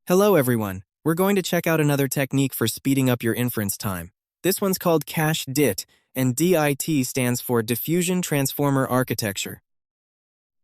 Hello everyone, we're going to check out another technique for speeding up your inference time. This one's called Cache-DiT, and DiT stands for Diffusion Transformer Architecture.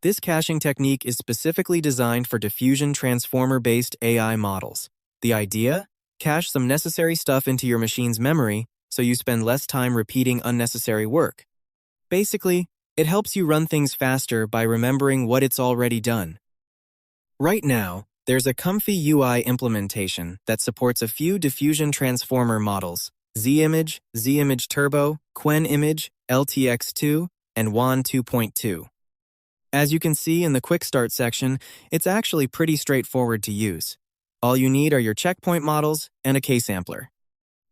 This caching technique is specifically designed for diffusion transformer-based AI models. The idea? Cache some necessary stuff into your machine's memory so you spend less time repeating unnecessary work. Basically, it helps you run things faster by remembering what it's already done. Right now, there's a ComfyUI implementation that supports a few diffusion transformer models: Z-Image, Z-Image Turbo, Qwen Image, LTX2, and WAN 2.2. As you can see in the Quick Start section, it's actually pretty straightforward to use. All you need are your checkpoint models and a K-sampler.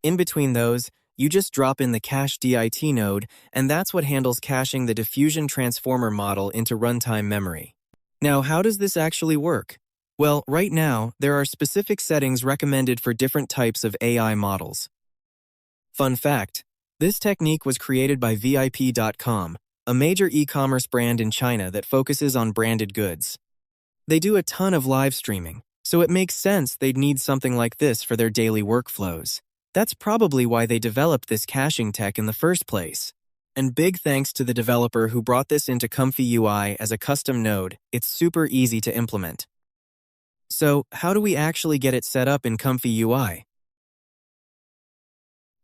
In between those, you just drop in the CacheDIT node, and that's what handles caching the diffusion transformer model into runtime memory. Now, how does this actually work? Well, right now, there are specific settings recommended for different types of AI models. Fun fact, this technique was created by VIP.com, a major e-commerce brand in China that focuses on branded goods. They do a ton of live streaming, so it makes sense they'd need something like this for their daily workflows. That's probably why they developed this caching tech in the first place. And big thanks to the developer who brought this into ComfyUI as a custom node. It's super easy to implement. So, how do we actually get it set up in ComfyUI?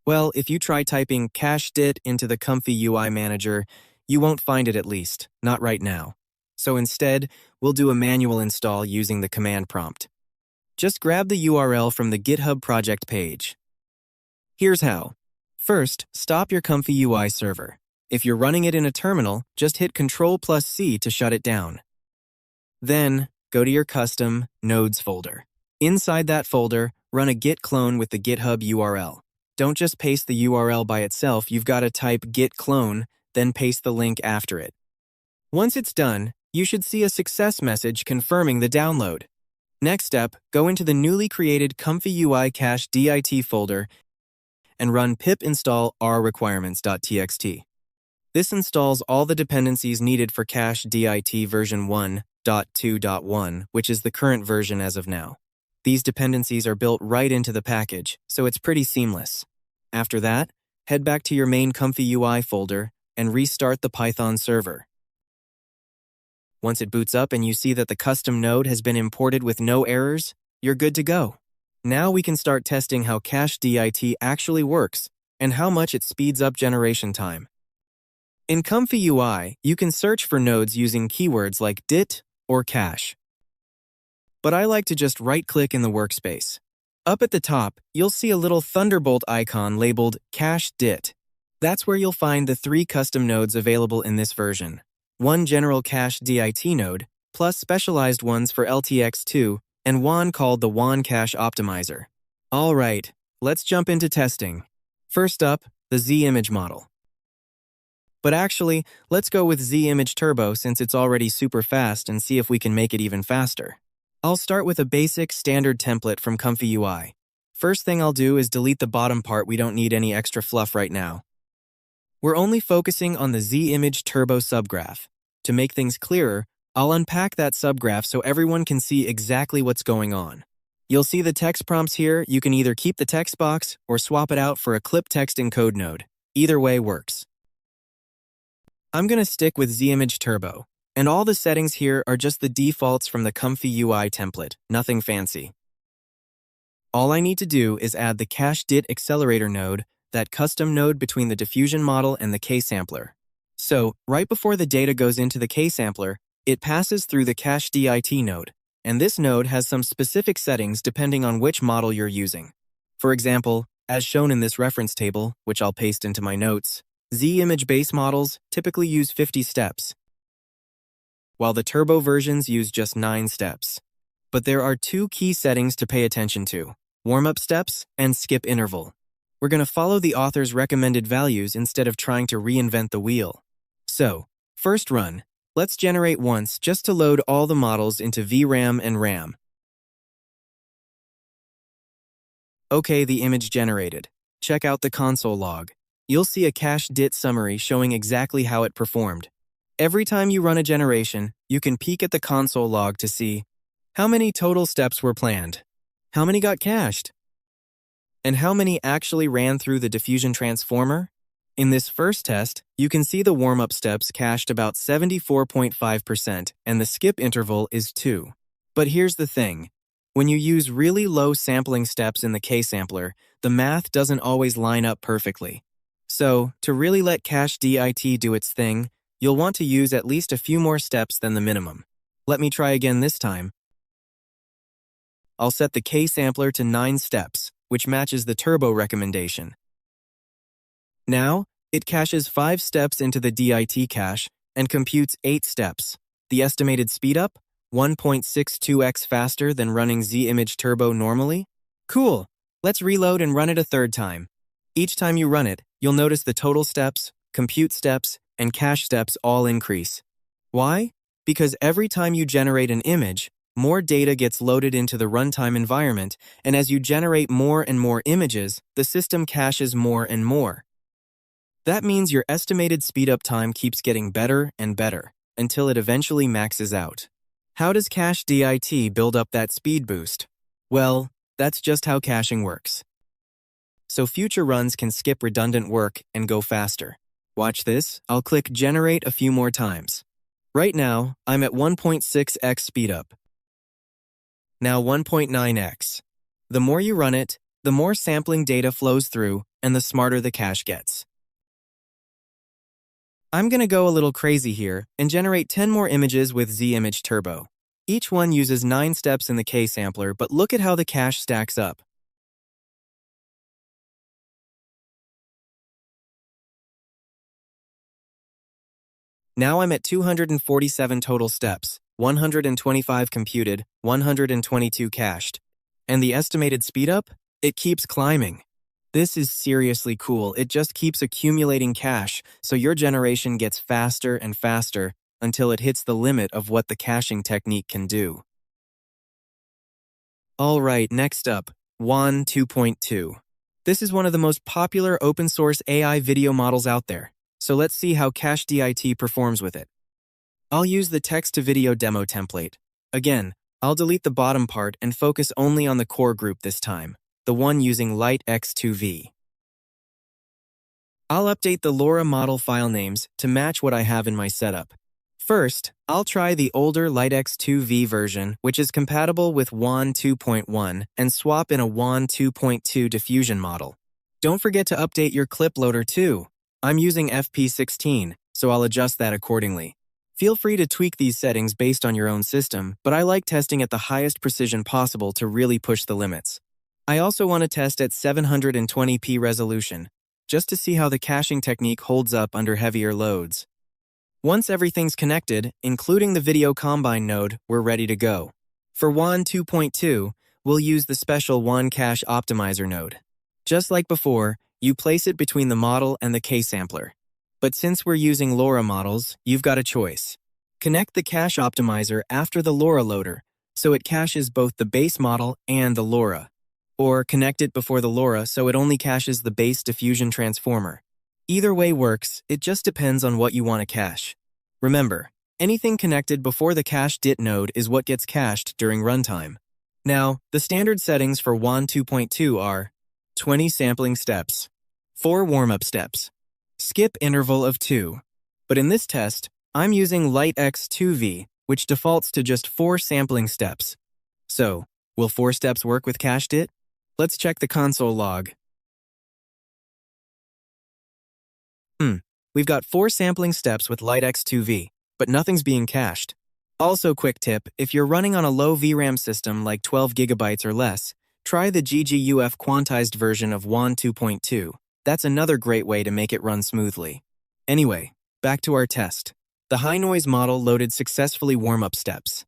Well, if you try typing CacheDIT into the ComfyUI manager, you won't find it, at least, not right now. So instead, we'll do a manual install using the command prompt. Just grab the URL from the GitHub project page. Here's how. First, stop your ComfyUI server. If you're running it in a terminal, just hit Ctrl+C to shut it down. Then, go to your custom nodes folder. Inside that folder, run a git clone with the GitHub URL. Don't just paste the URL by itself, you've got to type git clone, then paste the link after it. Once it's done, you should see a success message confirming the download. Next step, go into the newly created ComfyUI CacheDIT folder and run pip install rrequirements.txt. This installs all the dependencies needed for CacheDIT version 1.2.1, which is the current version as of now. These dependencies are built right into the package, so it's pretty seamless. After that, head back to your main ComfyUI folder and restart the Python server. Once it boots up and you see that the custom node has been imported with no errors, you're good to go. Now we can start testing how CacheDIT actually works and how much it speeds up generation time. In ComfyUI, you can search for nodes using keywords like DiT or cache. But I like to just right-click in the workspace. Up at the top, you'll see a little thunderbolt icon labeled Cache-DIT. That's where you'll find the 3 custom nodes available in this version. One general CacheDIT node, plus specialized ones for LTX2, and one called the WAN Cache Optimizer. All right, let's jump into testing. First up, the Z-Image model. But actually, let's go with Z-Image Turbo since it's already super fast and see if we can make it even faster. I'll start with a basic standard template from ComfyUI. First thing I'll do is delete the bottom part. We don't need any extra fluff right now. We're only focusing on the Z-Image Turbo subgraph. To make things clearer, I'll unpack that subgraph so everyone can see exactly what's going on. You'll see the text prompts here. You can either keep the text box or swap it out for a clip text encode node. Either way works. I'm going to stick with Z-Image Turbo, and all the settings here are just the defaults from the ComfyUI template, nothing fancy. All I need to do is add the CacheDIT accelerator node, that custom node between the diffusion model and the K-sampler. So, right before the data goes into the K-sampler, it passes through the CacheDIT node, and this node has some specific settings depending on which model you're using. For example, as shown in this reference table, which I'll paste into my notes, Z-Image base models typically use 50 steps, while the turbo versions use just 9 steps. But there are 2 key settings to pay attention to: warm-up steps and skip interval. We're going to follow the author's recommended values instead of trying to reinvent the wheel. So, first run. Let's generate once just to load all the models into VRAM and RAM. Okay, the image generated. Check out the console log. You'll see a CacheDIT summary showing exactly how it performed. Every time you run a generation, you can peek at the console log to see how many total steps were planned. How many got cached? And how many actually ran through the diffusion transformer? In this first test, you can see the warm-up steps cached about 74.5% and the skip interval is 2. But here's the thing. When you use really low sampling steps in the K-sampler, the math doesn't always line up perfectly. So, to really let CacheDIT do its thing, you'll want to use at least a few more steps than the minimum. Let me try again this time. I'll set the K-sampler to 9 steps, which matches the turbo recommendation. Now, it caches 5 steps into the DIT cache and computes 8 steps. The estimated speedup? 1.62x faster than running Z-Image Turbo normally? Cool! Let's reload and run it a third time. Each time you run it, you'll notice the total steps, compute steps, and cache steps all increase. Why? Because every time you generate an image, more data gets loaded into the runtime environment, and as you generate more and more images, the system caches more and more. That means your estimated speedup time keeps getting better and better, until it eventually maxes out. How does CacheDIT build up that speed boost? Well, that's just how caching works. So future runs can skip redundant work and go faster. Watch this, I'll click Generate a few more times. Right now, I'm at 1.6x speedup. Now 1.9x. The more you run it, the more sampling data flows through, and the smarter the cache gets. I'm gonna go a little crazy here and generate 10 more images with Z-Image Turbo. Each one uses 9 steps in the K-sampler, but look at how the cache stacks up. Now I'm at 247 total steps, 125 computed, 122 cached. And the estimated speedup? It keeps climbing. This is seriously cool. It just keeps accumulating cache, so your generation gets faster and faster until it hits the limit of what the caching technique can do. Alright, next up, Qwen 2.2. This is one of the most popular open-source AI video models out there, so let's see how CacheDIT performs with it. I'll use the text-to-video demo template. Again, I'll delete the bottom part and focus only on the core group this time, the one using LiteX2V. I'll update the LoRa model file names to match what I have in my setup. First, I'll try the older LiteX2V version, which is compatible with Qwen 2.1, and swap in a Qwen 2.2 diffusion model. Don't forget to update your clip loader too. I'm using FP16, so I'll adjust that accordingly. Feel free to tweak these settings based on your own system, but I like testing at the highest precision possible to really push the limits. I also want to test at 720p resolution, just to see how the caching technique holds up under heavier loads. Once everything's connected, including the video combine node, we're ready to go. For Qwen 2.2, we'll use the special Qwen Cache Optimizer node. Just like before, you place it between the model and the K-sampler. But since we're using LoRa models, you've got a choice. Connect the Cache Optimizer after the LoRa loader, so it caches both the base model and the LoRa. Or connect it before the LoRa so it only caches the base Diffusion Transformer. Either way works, it just depends on what you want to cache. Remember, anything connected before the CacheDIT node is what gets cached during runtime. Now, the standard settings for Qwen 2.2 are 20 sampling steps, 4 warm-up steps, skip interval of 2. But in this test, I'm using LiteX2V, which defaults to just 4 sampling steps. So, will 4 steps work with CacheDIT? Let's check the console log. We've got 4 sampling steps with LiteX2V, but nothing's being cached. Also, quick tip, if you're running on a low VRAM system like 12 GB or less, try the GGUF quantized version of Qwen 2.2. That's another great way to make it run smoothly. Anyway, back to our test. The high noise model loaded successfully warm-up steps.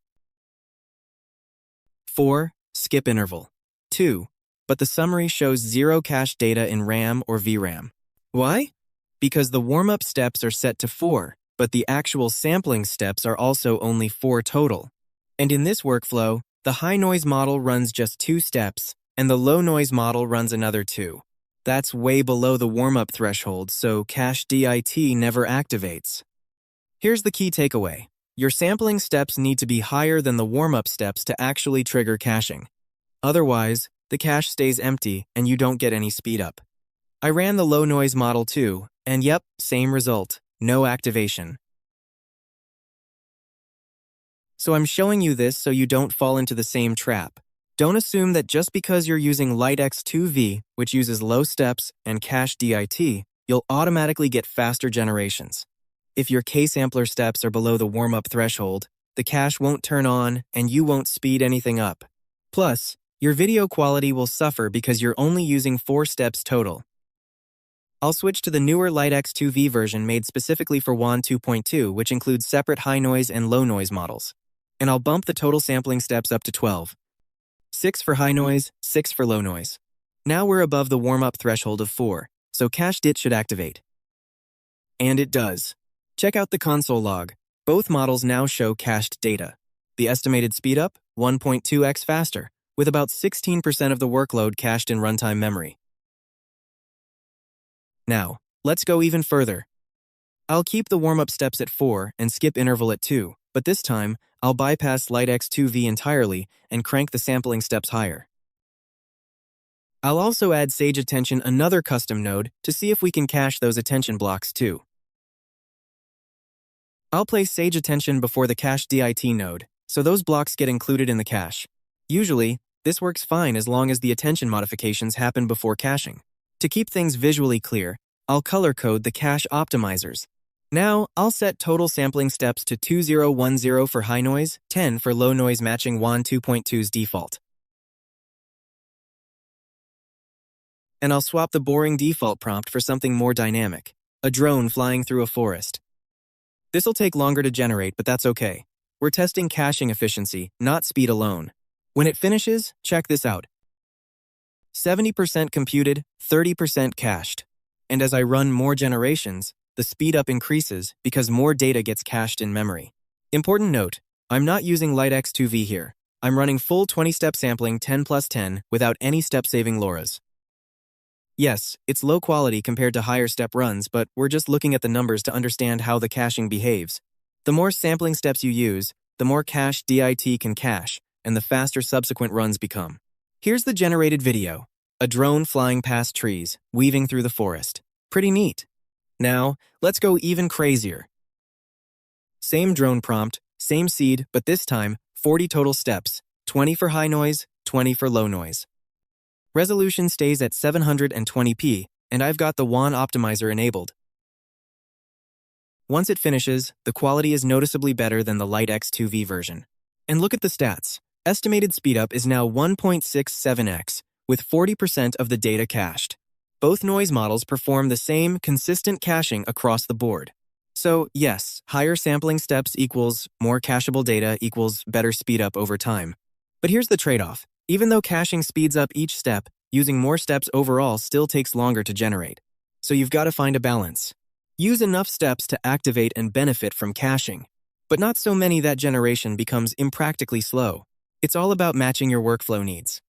4. Skip interval. 2. But the summary shows 0 cache data in RAM or VRAM. Why? Because the warm-up steps are set to 4, but the actual sampling steps are also only 4 total. And in this workflow, the high noise model runs just 2 steps, and the low noise model runs another 2. That's way below the warm-up threshold, so CacheDIT never activates. Here's the key takeaway. Your sampling steps need to be higher than the warm-up steps to actually trigger caching. Otherwise, the cache stays empty and you don't get any speedup. I ran the low noise model too, and yep, same result, no activation. So I'm showing you this so you don't fall into the same trap. Don't assume that just because you're using LiteX2V, which uses low steps, and Cache-DiT, you'll automatically get faster generations. If your K-sampler steps are below the warm-up threshold, the cache won't turn on and you won't speed anything up. Plus, your video quality will suffer because you're only using 4 steps total. I'll switch to the newer LiteX2V version made specifically for Qwen 2.2, which includes separate high noise and low noise models. And I'll bump the total sampling steps up to 12. 6 for high noise, 6 for low noise. Now we're above the warm-up threshold of 4, so CacheDIT should activate. And it does. Check out the console log. Both models now show cached data. The estimated speedup, 1.2x faster, with about 16% of the workload cached in runtime memory. Now, let's go even further. I'll keep the warm-up steps at 4 and skip interval at 2, but this time, I'll bypass LiteX2V entirely and crank the sampling steps higher. I'll also add Sage Attention another custom node to see if we can cache those attention blocks too. I'll place Sage Attention before the CacheDIT node, so those blocks get included in the cache. Usually, this works fine as long as the attention modifications happen before caching. To keep things visually clear, I'll color code the cache optimizers. Now, I'll set total sampling steps to 2010 for high noise, 10 for low noise matching Qwen 2.2's default. And I'll swap the boring default prompt for something more dynamic, a drone flying through a forest. This'll take longer to generate, but that's okay. We're testing caching efficiency, not speed alone. When it finishes, check this out. 70% computed, 30% cached. And as I run more generations, the speedup increases because more data gets cached in memory. Important note, I'm not using LiteX2V here. I'm running full 20-step sampling 10 plus 10 without any step-saving LoRa's. Yes, it's low quality compared to higher step runs, but we're just looking at the numbers to understand how the caching behaves. The more sampling steps you use, the more Cache-DIT can cache, and the faster subsequent runs become. Here's the generated video. A drone flying past trees, weaving through the forest. Pretty neat. Now, let's go even crazier. Same drone prompt, same seed, but this time, 40 total steps, 20 for high noise, 20 for low noise. Resolution stays at 720p, and I've got the Qwen optimizer enabled. Once it finishes, the quality is noticeably better than the LiteX2V version. And look at the stats. Estimated speedup is now 1.67x, with 40% of the data cached. Both noise models perform the same consistent caching across the board. So yes, higher sampling steps equals more cacheable data equals better speedup over time. But here's the trade-off. Even though caching speeds up each step, using more steps overall still takes longer to generate. So you've got to find a balance. Use enough steps to activate and benefit from caching, but not so many that generation becomes impractically slow. It's all about matching your workflow needs.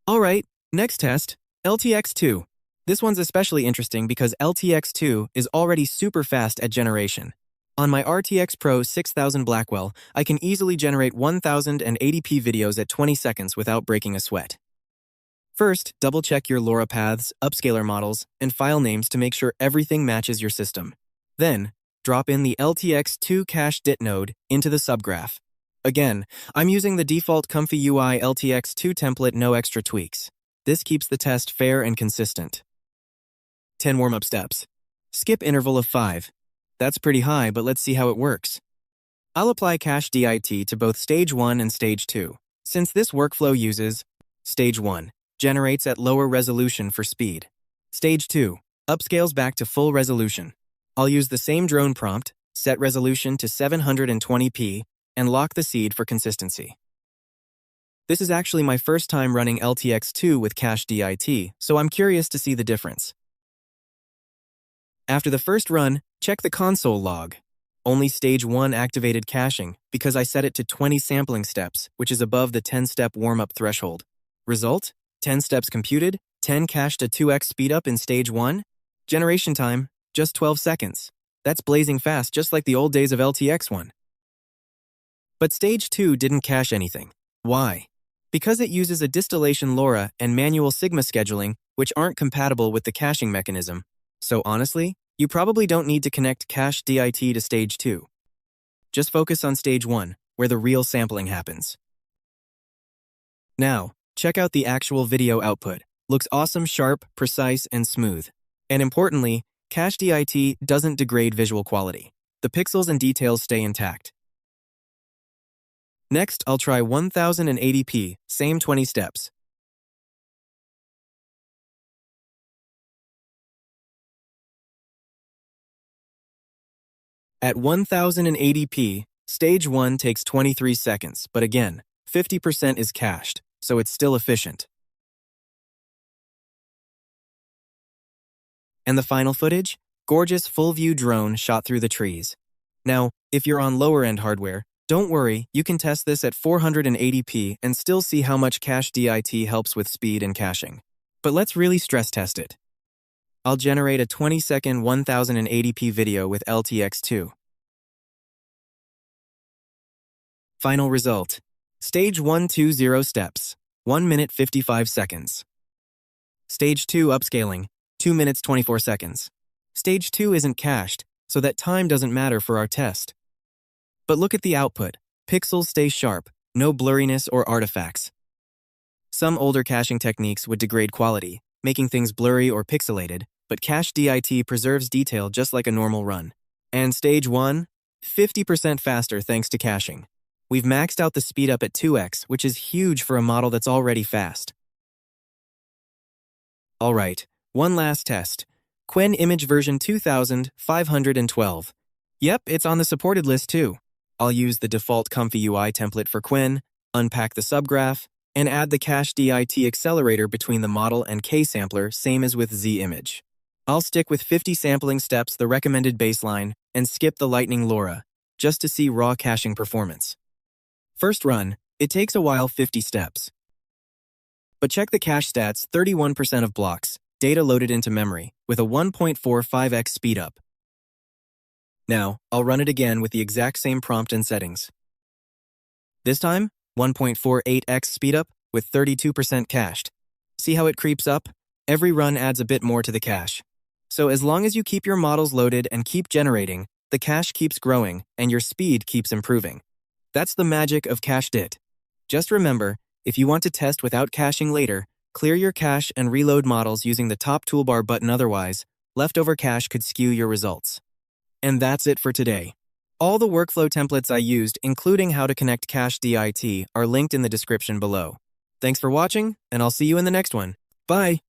Alright, next test, LTX2. This one's especially interesting because LTX2 is already super fast at generation. On my RTX Pro 6000 Blackwell, I can easily generate 1080p videos at 20 seconds without breaking a sweat. First, double-check your LoRa paths, upscaler models, and file names to make sure everything matches your system. Then, drop in the LTX2 CacheDIT node into the subgraph. Again, I'm using the default ComfyUI LTX2 template, no extra tweaks. This keeps the test fair and consistent. 10 warm-up steps. Skip interval of 5. That's pretty high, but let's see how it works. I'll apply Cache-DIT to both Stage 1 and Stage 2. Since this workflow uses Stage 1, generates at lower resolution for speed. Stage 2, upscales back to full resolution. I'll use the same drone prompt, set resolution to 720p, and lock the seed for consistency. This is actually my first time running LTX2 with Cache-DIT, so I'm curious to see the difference. After the first run, check the console log. Only Stage 1 activated caching because I set it to 20 sampling steps, which is above the 10-step warm-up threshold. Result? 10 steps computed, 10 cached to 2x speedup in Stage 1. Generation time, just 12 seconds. That's blazing fast, just like the old days of LTX1. But Stage 2 didn't cache anything. Why? because it uses a distillation LoRa and manual Sigma scheduling, which aren't compatible with the caching mechanism. So honestly, you probably don't need to connect Cache-DiT to stage 2. Just focus on stage 1, where the real sampling happens. Now, check out the actual video output. Looks awesome, sharp, precise, and smooth. And importantly, Cache-DiT doesn't degrade visual quality. The pixels and details stay intact. Next, I'll try 1080p, same 20 steps. At 1080p, stage 1 takes 23 seconds, but again, 50% is cached, so it's still efficient. And the final footage? Gorgeous full-view drone shot through the trees. Now, if you're on lower-end hardware, don't worry, you can test this at 480p and still see how much Cache-DiT helps with speed and caching. But let's really stress test it. I'll generate a 20-second 1080p video with LTX2. Final result. Stage 1 20 steps, 1 minute 55 seconds. Stage 2 upscaling, 2 minutes 24 seconds. Stage 2 isn't cached, so that time doesn't matter for our test. But look at the output. Pixels stay sharp, no blurriness or artifacts. Some older caching techniques would degrade quality, making things blurry or pixelated, but Cache-DiT preserves detail just like a normal run. And stage 1? 50% faster thanks to caching. We've maxed out the speed up at 2x, which is huge for a model that's already fast. Alright, one last test. Qwen Image version 2512. Yep, it's on the supported list too. I'll use the default ComfyUI template for Qwen, unpack the subgraph, and add the Cache-DiT accelerator between the model and K-sampler, same as with Z-Image. I'll stick with 50 sampling steps, the recommended baseline, and skip the lightning LoRa, just to see raw caching performance. First run, it takes a while, 50 steps. But check the cache stats, 31% of blocks, data loaded into memory, with a 1.45x speedup. Now, I'll run it again with the exact same prompt and settings. This time, 1.48x speedup with 32% cached. See how it creeps up? Every run adds a bit more to the cache. So as long as you keep your models loaded and keep generating, the cache keeps growing and your speed keeps improving. That's the magic of CacheDIT. Just remember, if you want to test without caching later, clear your cache and reload models using the top toolbar button, otherwise, leftover cache could skew your results. And that's it for today. All the workflow templates I used, including how to connect Cache-DiT, are linked in the description below. Thanks for watching, and I'll see you in the next one. Bye!